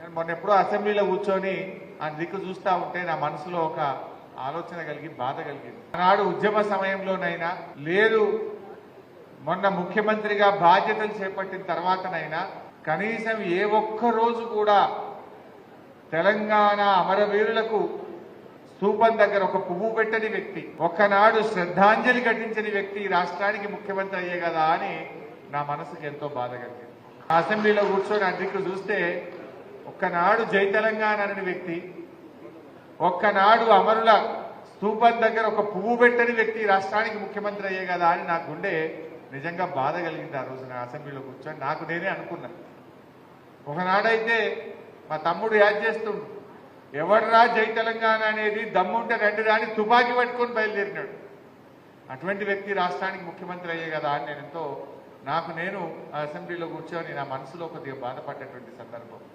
నేను మొన్న ఎప్పుడో అసెంబ్లీలో కూర్చొని ఆ దిక్కు చూస్తూ ఉంటే నా మనసులో ఒక ఆలోచన కలిగి బాధ కలిగింది. ఆనాడు ఉద్యమ సమయంలోనైనా లేదు మొన్న ముఖ్యమంత్రిగా బాధ్యతలు చేపట్టిన తర్వాతనైనా కనీసం ఏ ఒక్క రోజు కూడా తెలంగాణ అమరవీరులకు స్తూపం దగ్గర ఒక పువ్వు పెట్టని వ్యక్తి, ఒక్కనాడు శ్రద్ధాంజలి ఘటించని వ్యక్తి ఈ రాష్ట్రానికి ముఖ్యమంత్రి అయ్యే కదా అని నా మనసుకు ఎంతో బాధ కలిగింది. అసెంబ్లీలో కూర్చొని అధికు చూస్తే ఒక్కనాడు జై తెలంగాణ అనే వ్యక్తి, ఒక్కనాడు అమరుల స్తూపం దగ్గర ఒక పువ్వు పెట్టని వ్యక్తి రాష్ట్రానికి ముఖ్యమంత్రి అయ్యే కదా అని నా గుండె నిజంగా బాధ కలిగింది. ఆ రోజు నా అసెంబ్లీలో కూర్చొని నాకు నేనే అనుకున్నా, ఒకనాడైతే మా తమ్ముడు యాద్ చేస్తుండు, ఎవడరా జై తెలంగాణ అనేది దమ్ముంటే రెండు రాని తుపాకీ పట్టుకొని బయలుదేరినాడు. అటువంటి వ్యక్తి రాష్ట్రానికి ముఖ్యమంత్రి అయ్యే కదా అని నేను ఎంతో నాకు నేను అసెంబ్లీలో కూర్చొని నా మనసులో కొద్దిగా బాధపడ్డటువంటి సందర్భం.